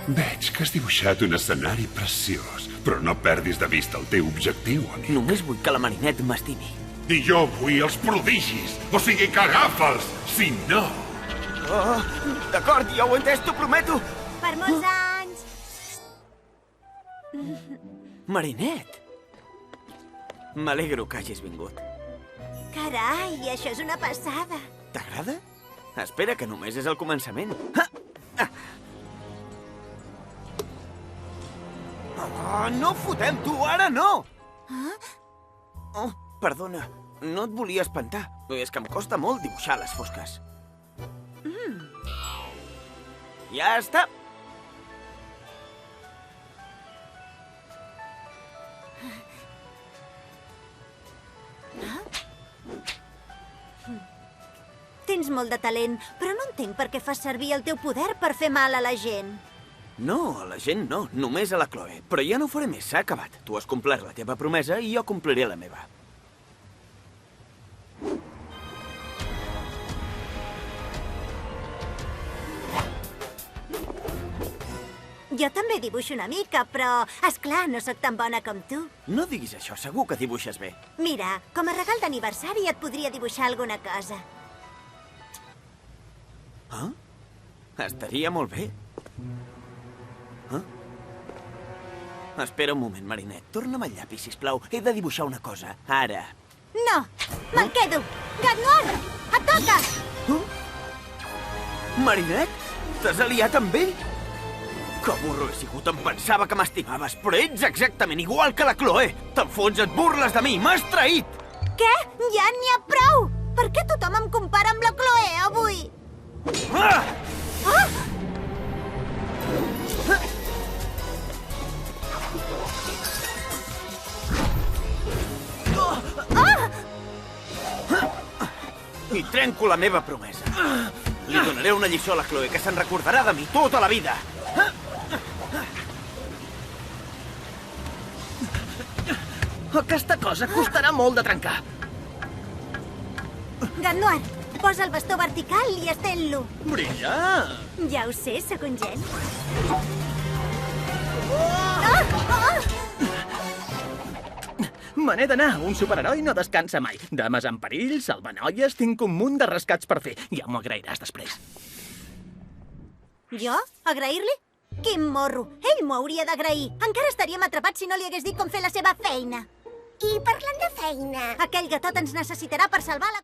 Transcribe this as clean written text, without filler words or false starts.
Veig que has dibuixat un escenari preciós, però no perdis de vista el teu objectiu, amic. Només vull que la Marinette m'estimi. I jo vull els prodigis, o sigui que agafa'ls, si no... Oh, d'acord, ja ho he entès, t'ho prometo. Per molts anys! Marinette. M'alegro que hagis vingut. Carai, això és una passada. T'agrada? Espera, que només és el començament. Oh, no fotem, tu, ara no! Oh, perdona, no et volia espantar. És que em costa molt dibuixar les fosques. Ja està. Tens molt de talent, però no entenc per què fas servir el teu poder per fer mal a la gent. No, a la gent no, només a la Chloe. Però ja no ho faré més, s'ha acabat. Tu has complert la teva promesa i jo compliré la meva. Jo també dibuixo una mica, però, és clar, no sóc tan bona com tu. No diguis això, segur que dibuixes bé. Mira, com a regal d'aniversari et podria dibuixar alguna cosa. Ah? Estaria molt bé. Ah? Espera un moment, Marinette. Torna'm el llapis, sisplau. He de dibuixar una cosa. Ara. No! Me'n quedo! Gat Noir! Ataca! Marinette? T'has aliat amb ell? Que burro he sigut, em pensava que m'estimaves, però ets exactament igual que la Chloe. Te'n fots, et burles de mi, m'has traït! Què? Ja n'hi ha prou! Per què tothom em compara amb la Chloe avui? Ah! Ah! I trenco la meva promesa. Li donaré una lliçó a la Chloe que se'n recordarà de mi tota la vida. Aquesta cosa costarà molt de trencar. Gat Noir, posa el bastó vertical i estén-lo. Brilla! Ja ho sé, sóc un gen. Ah! Ah! Me n'he d'anar. Un superheroi no descansa mai. Dames en perill, salvanoies, tinc un munt de rescats per fer. Ja m'ho agrairàs després. Jo? Agrair-li? Quin morro! Ell m'ho hauria d'agrair. Encara estaríem atrapats si no li hagués dit com fer la seva feina. I parlant de feina... Aquell gatot ens necessitarà per salvar la...